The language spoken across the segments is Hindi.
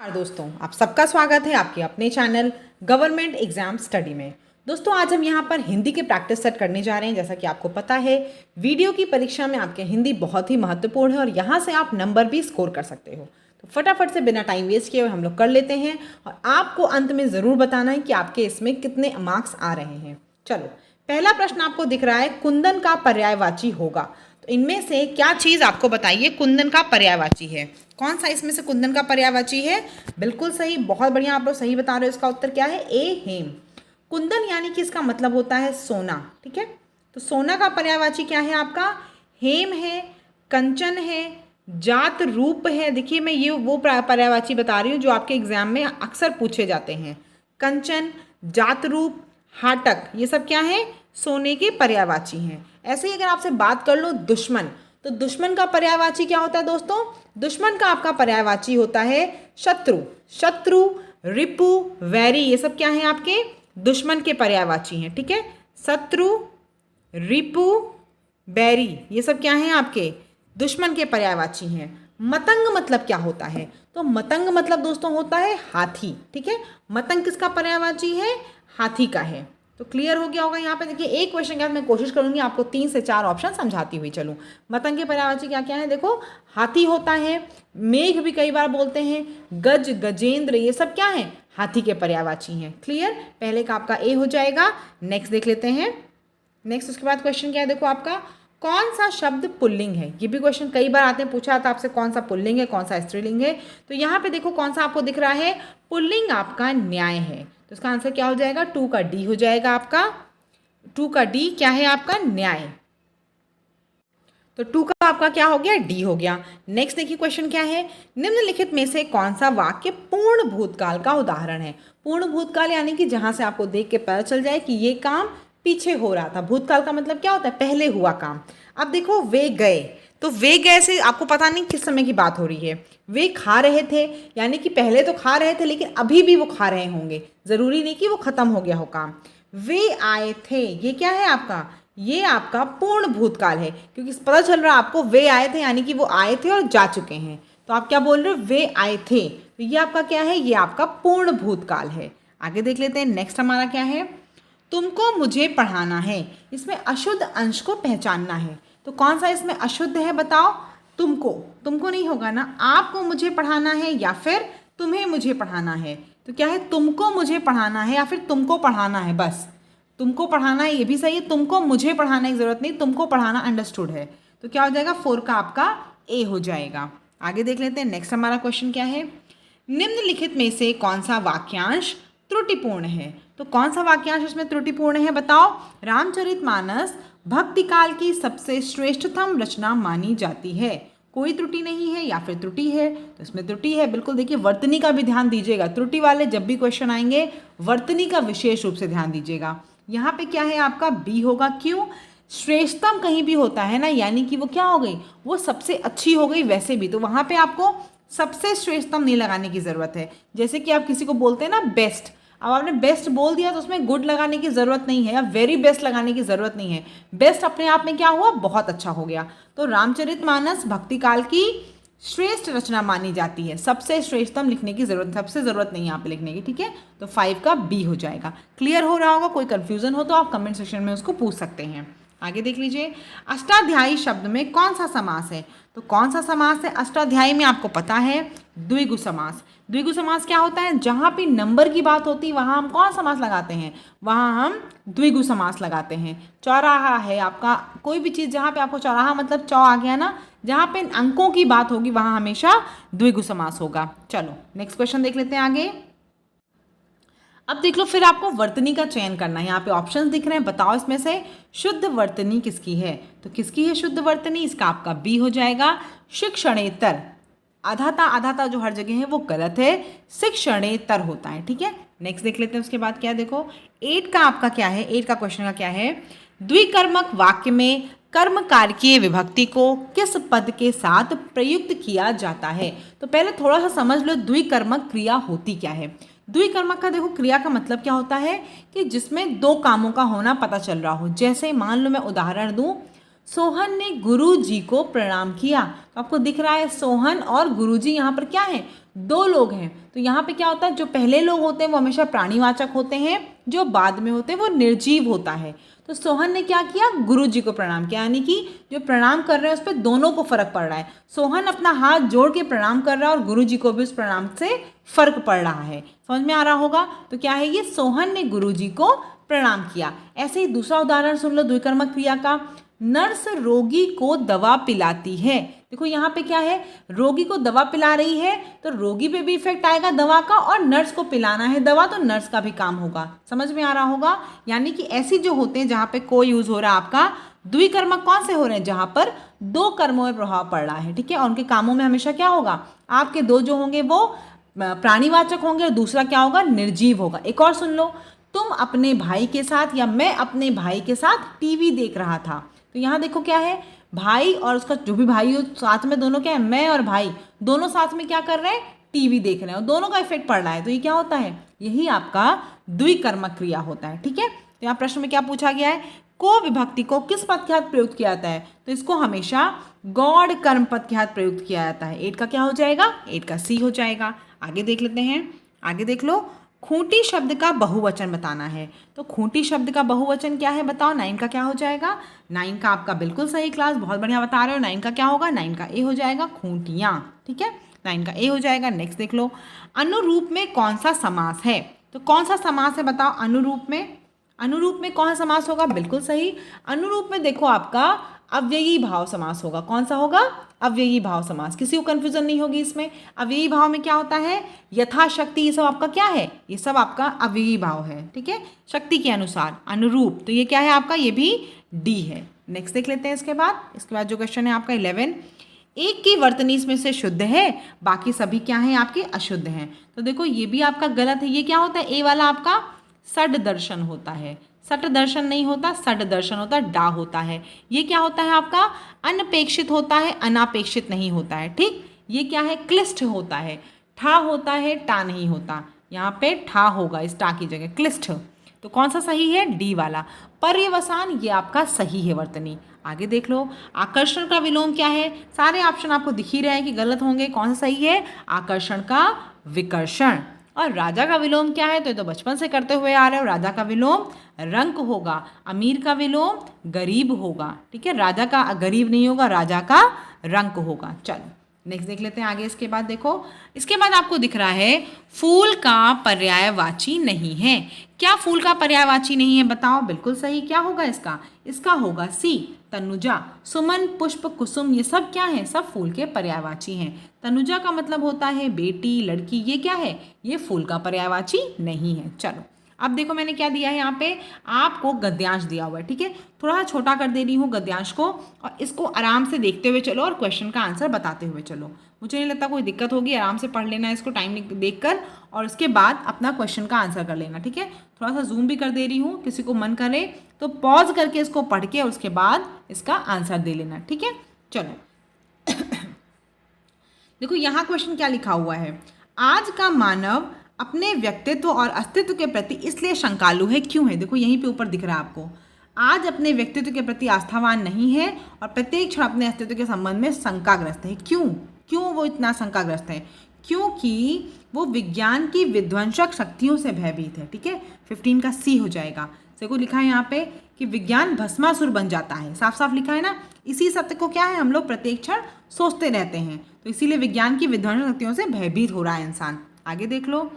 नमस्कार दोस्तों, आप सबका स्वागत है आपके अपने चैनल गवर्नमेंट एग्जाम स्टडी में। दोस्तों आज हम यहाँ पर हिंदी के प्रैक्टिस सेट करने जा रहे हैं। जैसा कि आपको पता है, वीडियो की परीक्षा में आपके हिंदी बहुत ही महत्वपूर्ण है और यहाँ से आप नंबर भी स्कोर कर सकते हो। तो फटाफट से बिना टाइम वेस्ट किए हुए हम लोग कर लेते हैं और आपको अंत में ज़रूर बताना है कि आपके इसमें कितने मार्क्स आ रहे हैं। चलो, पहला प्रश्न आपको दिख रहा है, कुंदन का पर्यायवाची होगा। तो इनमें से क्या चीज़ आपको बताइए कुंदन का पर्यायवाची है? कौन सा इसमें से कुंदन का पर्यायवाची है? बिल्कुल सही, बहुत बढ़िया, आप लोग सही बता रहे हो। इसका उत्तर क्या है? ए, हेम। कुंदन यानी कि इसका मतलब होता है सोना। ठीक है, तो सोना का पर्यायवाची क्या है आपका? हेम है, कंचन है, जात रूप है। देखिए, मैं ये वो पर्यायवाची बता रही हूँ जो आपके एग्जाम में अक्सर पूछे जाते हैं। कंचन, जात रूप, हाटक, ये सब क्या है? सोने के पर्यायवाची हैं। ऐसे ही अगर आपसे बात कर लो दुश्मन, तो दुश्मन का पर्यायवाची क्या होता है दोस्तों? दुश्मन का आपका पर्यायवाची होता है शत्रु। शत्रु, रिपु, वैरी, ये सब क्या है आपके दुश्मन के पर्यायवाची हैं। ठीक है, शत्रु, रिपु, बैरी, ये सब क्या हैं आपके दुश्मन के पर्यायवाची हैं। मतंग मतलब क्या होता है? तो मतंग मतलब दोस्तों होता है हाथी। ठीक है, मतंग किसका पर्यायवाची है? हाथी का है। तो क्लियर हो गया होगा यहाँ पे। देखिए, एक क्वेश्चन के बाद मैं कोशिश करूंगी आपको 3 से 4 ऑप्शन समझाती हुई चलूँ। मतंग के पर्यायवाची क्या क्या है? देखो, हाथी होता है, मेघ भी कई बार बोलते हैं, गज, गजेंद्र, ये सब क्या है? हाथी के पर्यायवाची हैं। क्लियर, पहले का आपका ए हो जाएगा। नेक्स्ट देख लेते हैं। नेक्स्ट उसके बाद क्वेश्चन क्या है? देखो आपका, कौन सा शब्द पुल्लिंग है? ये भी क्वेश्चन कई बार आते हैं, पूछा था आपसे कौन सा पुल्लिंग है, कौन सा स्त्रीलिंग है। तो यहाँ पे देखो कौन सा आपको दिख रहा है? पुल्लिंग आपका न्याय है। तो इसका आंसर क्या हो जाएगा? 2 का डी हो जाएगा आपका। 2 का डी क्या है आपका? न्याय। तो 2 का आपका क्या हो गया? डी हो गया। नेक्स्ट देखिए क्वेश्चन क्या है, निम्नलिखित में से कौन सा वाक्य पूर्ण भूतकाल का उदाहरण है? पूर्ण भूतकाल यानी कि जहां से आपको देख के पता चल जाए कि ये काम पीछे हो रहा था। भूतकाल का मतलब क्या होता है? पहले हुआ काम। अब देखो, वे गए, तो वे गए से आपको पता नहीं किस समय की बात हो रही है। वे खा रहे थे, यानी कि पहले तो खा रहे थे लेकिन अभी भी वो खा रहे होंगे, जरूरी नहीं कि वो खत्म हो गया हो काम। वे आए थे, ये क्या है आपका? ये आपका पूर्ण भूतकाल है, क्योंकि पता चल रहा है आपको वे आए थे यानी कि वो आए थे और जा चुके हैं। तो आप क्या बोल रहे हो? वे आए थे। तो ये आपका क्या है? ये आपका पूर्ण भूतकाल है। आगे देख लेते हैं, नेक्स्ट हमारा क्या है? तुमको मुझे पढ़ाना है। इसमें अशुद्ध अंश को पहचानना है। तो कौन सा इसमें अशुद्ध है बताओ? तुमको, तुमको नहीं होगा ना, आपको मुझे पढ़ाना है या फिर तुम्हें मुझे पढ़ाना है। तो क्या है? तुमको मुझे पढ़ाना है या फिर तुमको पढ़ाना है। बस तुमको पढ़ाना है, ये भी सही है। तुमको मुझे पढ़ाने की जरूरत नहीं, तुमको पढ़ाना अंडरस्टूड है। तो क्या हो जाएगा? 4 का आपका ए हो जाएगा। आगे देख लेते हैं, नेक्स्ट हमारा क्वेश्चन क्या है, निम्नलिखित में से कौन सा वाक्यांश त्रुटिपूर्ण है? तो कौन सा वाक्यांश इसमें त्रुटिपूर्ण है बताओ? रामचरितमानस भक्ति काल की सबसे श्रेष्ठतम रचना मानी जाती है। कोई त्रुटि नहीं है या फिर त्रुटि है? तो इसमें त्रुटि है, बिल्कुल। देखिए, वर्तनी का भी ध्यान दीजिएगा, त्रुटि वाले जब भी क्वेश्चन आएंगे वर्तनी का विशेष रूप से ध्यान दीजिएगा। यहाँ पे क्या है आपका? बी होगा। क्यों? श्रेष्ठतम कहीं भी होता है ना, यानी कि वो क्या हो गई? वो सबसे अच्छी हो गई। वैसे भी तो वहाँ पे आपको सबसे श्रेष्ठतम नहीं लगाने की ज़रूरत है। जैसे कि आप किसी को बोलते हैं ना बेस्ट, अब आपने बेस्ट बोल दिया तो उसमें गुड लगाने की ज़रूरत नहीं है या वेरी बेस्ट लगाने की ज़रूरत नहीं है। बेस्ट अपने आप में क्या हुआ? बहुत अच्छा हो गया। तो रामचरितमानस भक्ति काल की श्रेष्ठ रचना मानी जाती है। सबसे श्रेष्ठतम लिखने की जरूरत, सबसे ज़रूरत नहीं है यहाँ पे लिखने की। ठीक है, तो 5 का बी हो जाएगा। क्लियर हो रहा होगा? कोई कंफ्यूजन हो तो आप कमेंट सेक्शन में उसको पूछ सकते हैं। आगे देख लीजिए, अष्टाध्यायी शब्द में कौन सा समास है? तो कौन सा समास है अष्टाध्यायी में? आपको पता है, द्विगु समास। द्विगु समास क्या होता है? जहाँ पे नंबर की बात होती है वहाँ हम कौन समास लगाते हैं? वहाँ हम द्विगु समास लगाते हैं। चौराहा है आपका, कोई भी चीज़ जहाँ पे आपको चौराहा मतलब चौ आ गया ना, जहाँ पे अंकों की बात होगी वहाँ हमेशा द्विगु समास होगा। चलो नेक्स्ट क्वेश्चन देख लेते हैं आगे। अब देख लो, फिर आपको वर्तनी का चयन करना है। यहाँ पे ऑप्शंस दिख रहे हैं, बताओ इसमें से शुद्ध वर्तनी किसकी है? तो किसकी है शुद्ध वर्तनी? इसका आपका बी हो जाएगा, शिक्षणेतर। आधाता, आधाता जो हर जगह है वो गलत है, शिक्षणेतर होता है। ठीक है, नेक्स्ट देख लेते हैं। उसके बाद क्या देखो, 8 का आपका क्या है? 8 का क्वेश्चन का क्या है? द्विकर्मक वाक्य में कर्म कारकीय विभक्ति को किस पद के साथ प्रयुक्त किया जाता है? तो पहले थोड़ा सा समझ लो द्विकर्मक क्रिया होती क्या है। द्विकर्मक का देखो क्रिया का मतलब क्या होता है कि जिसमें 2 कामों का होना पता चल रहा हो। जैसे मान लो मैं उदाहरण दूं, सोहन ने गुरु जी को प्रणाम किया। तो आपको दिख रहा है सोहन और गुरु जी यहाँ पर क्या है? दो लोग हैं, तो यहाँ पे क्या होता है, जो पहले लोग होते हैं वो हमेशा प्राणीवाचक होते हैं, जो बाद में होते हैं वो निर्जीव होता है। तो सोहन ने क्या किया, गुरु जी को प्रणाम किया, यानी कि जो प्रणाम कर रहे हैं उस पर दोनों को फर्क पड़ रहा है। सोहन अपना हाथ जोड़ के प्रणाम कर रहा है और गुरु जी को भी उस प्रणाम से फर्क पड़ रहा है। समझ में आ रहा होगा। तो क्या है ये, सोहन ने गुरु जी को प्रणाम किया। ऐसे ही दूसरा उदाहरण सुन लो द्विकर्मक क्रिया का। नर्स रोगी को दवा पिलाती है। देखो यहाँ पे क्या है, रोगी को दवा पिला रही है, तो रोगी पे भी इफेक्ट आएगा दवा का, और नर्स को पिलाना है दवा तो नर्स का भी काम होगा। समझ में आ रहा होगा। यानी कि ऐसी जो होते हैं जहाँ पे को यूज हो रहा है आपका द्विकर्मक, कौन से हो रहे हैं, जहाँ पर दो कर्मों में प्रभाव पड़ रहा है। ठीक है, और उनके कामों में हमेशा क्या होगा, आपके दो जो होंगे वो प्राणीवाचक होंगे और दूसरा क्या होगा, निर्जीव होगा। एक और सुन लो, तुम अपने भाई के साथ या मैं अपने भाई के साथ टीवी देख रहा था। तो यहाँ देखो क्या है, भाई और उसका जो भी भाई हो साथ में, दोनों क्या है, मैं और भाई दोनों साथ में क्या कर रहे हैं, टीवी देख रहे हैं और दोनों का इफेक्ट पड़ रहा है। तो ये क्या होता है, यही आपका द्विकर्मक क्रिया होता है। ठीक है, तो यहाँ प्रश्न में क्या पूछा गया है, को विभक्ति को किस पद के हाथ प्रयुक्त किया जाता है, तो इसको हमेशा गौड़ कर्म पद के हाथ प्रयुक्त किया जाता है। 8 का क्या हो जाएगा, 8 का सी हो जाएगा। आगे देख लेते हैं, आगे देख लो, खूंटी शब्द का बहुवचन बताना है। तो खूंटी शब्द का बहुवचन क्या है बताओ, 9 का क्या हो जाएगा, 9 का आपका बिल्कुल सही क्लास, बहुत बढ़िया बता रहे हो। 9 का क्या होगा, 9 का ए हो जाएगा, खूंटियाँ। ठीक है, 9 का ए हो जाएगा। नेक्स्ट देख लो, अनुरूप में कौन सा समास है, तो कौन सा समास है बताओ अनुरूप में, अनुरूप में कौन सा समास होगा, बिल्कुल सही। अनुरूप में देखो आपका अव्ययी भाव समास होगा। कौन सा होगा, अव्ययी भाव समास। किसी को कंफ्यूजन नहीं होगी इसमें। अव्ययी भाव में क्या होता है, यथाशक्ति, ये सब आपका क्या है, ये सब आपका अव्ययी भाव है। ठीक है, शक्ति के अनुसार। अनुरूप तो ये क्या है आपका, ये भी डी है। नेक्स्ट देख लेते हैं इसके बाद जो क्वेश्चन है आपका 11, एक की वर्तनी इसमें से शुद्ध है, बाकी सभी क्या हैं आपके अशुद्ध हैं। तो देखो ये भी आपका गलत है। ये क्या होता है, ए वाला आपका सड दर्शन होता है, सट दर्शन नहीं होता, सड दर्शन होता है, डा होता है। ये क्या होता है आपका, अनपेक्षित होता है, अनापेक्षित नहीं होता है। ठीक, ये क्या है, क्लिष्ट होता है, ठा होता है, टा नहीं होता। यहाँ पे ठा होगा इस टा की जगह, क्लिष्ट। तो कौन सा सही है, डी वाला। पर्यवसान ये आपका सही है वर्तनी। आगे देख लो, आकर्षण का विलोम क्या है, सारे ऑप्शन आपको दिख ही रहे हैं कि गलत होंगे। कौन सा सही है, आकर्षण का विकर्षण। और राजा का विलोम क्या है, तो बचपन से करते हुए आ रहे हो, राजा का विलोम रंक होगा, अमीर का विलोम गरीब होगा। ठीक है, राजा का गरीब नहीं होगा, राजा का रंक होगा। चलो नेक्स्ट देख लेते हैं आगे। इसके बाद देखो, इसके बाद आपको दिख रहा है फूल का पर्यायवाची नहीं है। क्या फूल का पर्यायवाची नहीं है बताओ, बिल्कुल सही। क्या होगा इसका, इसका होगा सी, तनुजा। सुमन, पुष्प, कुसुम ये सब क्या है, सब फूल के पर्यायवाची हैं। तनुजा का मतलब होता है बेटी, लड़की, ये क्या है, ये फूल का पर्यायवाची नहीं है। चलो अब देखो मैंने क्या दिया है, यहाँ पे आपको गद्यांश दिया हुआ है। ठीक है, थोड़ा छोटा कर दे रही हूँ गद्यांश को, और इसको आराम से देखते हुए चलो और क्वेश्चन का आंसर बताते हुए चलो। मुझे नहीं लगता कोई दिक्कत होगी, आराम से पढ़ लेना इसको टाइम देखकर, और उसके बाद अपना क्वेश्चन का आंसर कर लेना। ठीक है, थोड़ा सा जूम भी कर दे रही हूँ, किसी को मन करे तो पॉज करके इसको पढ़ के और उसके बाद इसका आंसर दे लेना। ठीक है, चलो देखो यहाँ क्वेश्चन क्या लिखा हुआ है, आज का मानव अपने व्यक्तित्व और अस्तित्व के प्रति इसलिए शंकालु है, क्यों है। देखो यहीं पे ऊपर दिख रहा है आपको, आज अपने व्यक्तित्व के प्रति आस्थावान नहीं है और प्रत्येक क्षण अपने अस्तित्व के संबंध में शंकाग्रस्त है। क्यों, क्यों वो इतना शंकाग्रस्त है, क्योंकि वो विज्ञान की विध्वंसक शक्तियों से भयभीत है। ठीक है, 15 का सी हो जाएगा। देखो लिखा है यहाँ पे कि विज्ञान भस्मासुर बन जाता है, साफ साफ लिखा है ना। इसी सत्य को क्या है, हम लोग प्रत्येक क्षण सोचते रहते हैं, तो इसीलिए विज्ञान की विध्वंसक शक्तियों से भयभीत हो रहा है इंसान। आगे देख लो,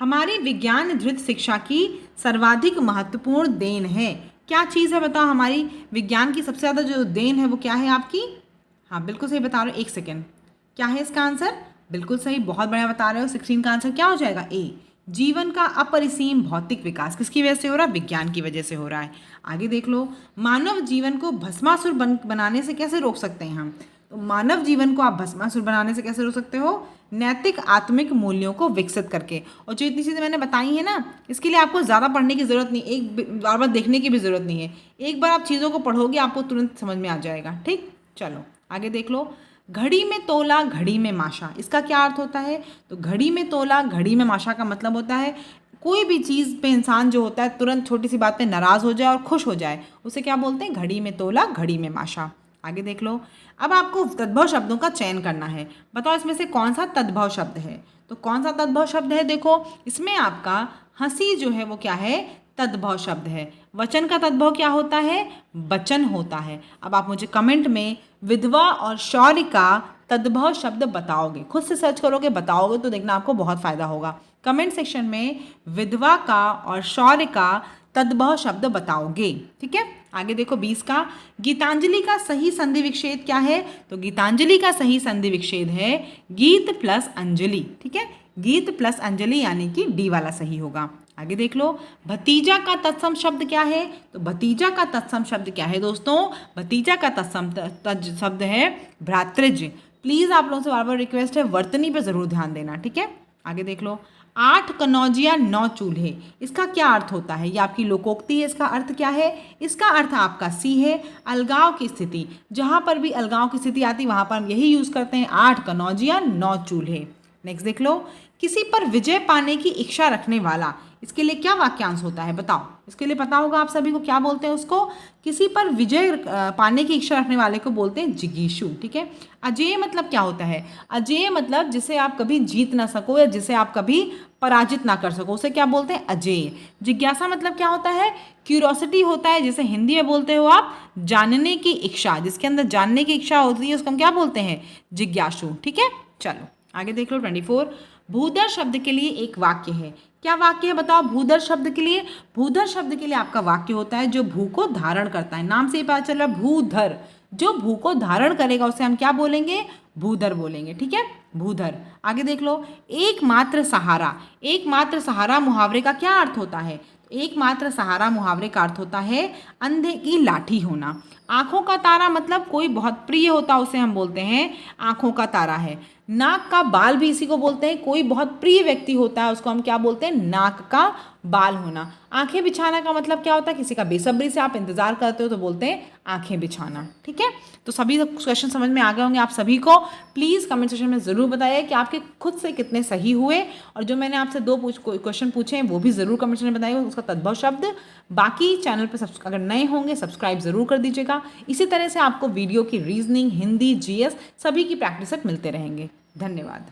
हमारी विज्ञान धृत शिक्षा की सर्वाधिक महत्वपूर्ण देन है। क्या चीज़ है बताओ, हमारी विज्ञान की सबसे ज़्यादा जो देन है वो क्या है आपकी, हाँ बिल्कुल सही बता रहे हो, एक सेकेंड, क्या है इसका आंसर, बिल्कुल सही, बहुत बढ़िया बता रहे हो। 16 का आंसर क्या हो जाएगा, ए। जीवन का अपरिसीम भौतिक विकास किसकी वजह से हो रहा है, विज्ञान की वजह से हो रहा है। आगे देख लो, मानव जीवन को भस्मासुर बनाने से कैसे रोक सकते हैं हम, तो मानव जीवन को आप भस्मासुर बनाने से कैसे रोक सकते हो, नैतिक आत्मिक मूल्यों को विकसित करके। और जो इतनी चीज़ें मैंने बताई है ना, इसके लिए आपको ज़्यादा पढ़ने की ज़रूरत नहीं, एक बार बार देखने की भी ज़रूरत नहीं है, एक बार आप चीज़ों को पढ़ोगे आपको तुरंत समझ में आ जाएगा। ठीक, चलो आगे देख लो, घड़ी में तोला घड़ी में माशा, इसका क्या अर्थ होता है, तो घड़ी में तोला घड़ी में माशा का मतलब होता है कोई भी चीज़ पे इंसान जो होता है तुरंत छोटी सी बात पे नाराज़ हो जाए और खुश हो जाए, उसे क्या बोलते हैं, घड़ी में तोला घड़ी में माशा। आगे देख लो, अब आपको तद्भव शब्दों का चयन करना है, बताओ इसमें से कौन सा तद्भव शब्द है। तो कौन सा तद्भव शब्द है? देखो इसमें आपका हंसी जो है वो क्या है? तद्भव शब्द है। वचन का तद्भव क्या होता है? वचन होता है। अब आप मुझे कमेंट में विधवा और शौर्य का तद्भव शब्द बताओगे, खुद से सर्च करोगे, बताओगे तो देखना आपको बहुत फायदा होगा। कमेंट सेक्शन में विधवा का और शौर्य का तद्भव शब्द बताओगे। ठीक है, आगे देखो 20 का, गीतांजलि का सही संधि विच्छेद क्या है? तो गीतांजलि का सही संधि विच्छेद है गीत प्लस अंजलि। ठीक है, गीत प्लस अंजलि यानी कि डी वाला सही होगा। आगे देख लो, भतीजा का तत्सम शब्द क्या है? तो भतीजा का तत्सम शब्द क्या है दोस्तों? भतीजा का तत्सम शब्द है भ्रातृज। प्लीज आप लोगों से बार बार रिक्वेस्ट है, वर्तनी पे जरूर ध्यान देना। ठीक है, आगे देख लो, 8 कनौजिया 9 चूल्हे, इसका क्या अर्थ होता है? ये आपकी लोकोक्ति है। इसका अर्थ क्या है? इसका अर्थ आपका सी है, अलगाव की स्थिति। जहां पर भी अलगाव की स्थिति आती है वहां पर हम यही यूज करते हैं, 8 कनौजिया 9 चूल्हे। नेक्स्ट देख लो, किसी पर विजय पाने की इच्छा रखने वाला, इसके लिए क्या वाक्यांश होता है? बताओ, इसके लिए पता होगा आप सभी को, क्या बोलते हैं उसको? किसी पर विजय पाने की इच्छा रखने वाले को बोलते हैं जिगीषु। ठीक है, अजेय मतलब क्या होता है? अजेय मतलब जिसे आप कभी जीत ना सको या जिसे आप कभी पराजित ना कर सको, उसे क्या बोलते हैं? अजेय। जिज्ञासा मतलब क्या होता है? क्यूरोसिटी होता है, जिसे हिंदी में बोलते हो आप जानने की इच्छा। जिसके अंदर जानने की इच्छा होती है उसको हम क्या बोलते हैं? जिज्ञासु। ठीक है, चलो आगे देख लो 24, भूधर शब्द के लिए एक वाक्य है। क्या वाक्य है बताओ भूधर शब्द के लिए? भूधर शब्द के लिए आपका वाक्य होता है जो भू को धारण करता है। नाम से ही पता चल रहा है भूधर, जो भू को धारण करेगा उसे हम क्या बोलेंगे? भूधर बोलेंगे। ठीक है, भूधर। आगे देख लो, एकमात्र सहारा। एकमात्र सहारा मुहावरे का क्या अर्थ होता है? एकमात्र सहारा मुहावरे का अर्थ होता है अंधे की लाठी होना। आंखों का तारा मतलब कोई बहुत प्रिय होता है, उसे हम बोलते हैं आंखों का तारा है। नाक का बाल भी इसी को बोलते हैं, कोई बहुत प्रिय व्यक्ति होता है उसको हम क्या बोलते हैं? नाक का बाल होना। आंखें बिछाना का मतलब क्या होता है? किसी का बेसब्री से आप इंतजार करते हो तो बोलते हैं आंखें बिछाना। ठीक है, तो सभी क्वेश्चन समझ में आ गए होंगे आप सभी को। प्लीज़ कमेंट सेक्शन में ज़रूर बताइए कि आपके खुद से कितने सही हुए, और जो मैंने आपसे 2 क्वेश्चन पूछे हैं वो भी ज़रूर कमेंट सेक्शन में बताइए उसका तद्भव शब्द। बाकी चैनल पर अगर नए होंगे सब्सक्राइब ज़रूर कर दीजिएगा। इसी तरह से आपको वीडियो की रीजनिंग, हिंदी, जीएस सभी की प्रैक्टिस सेट मिलते रहेंगे। धन्यवाद।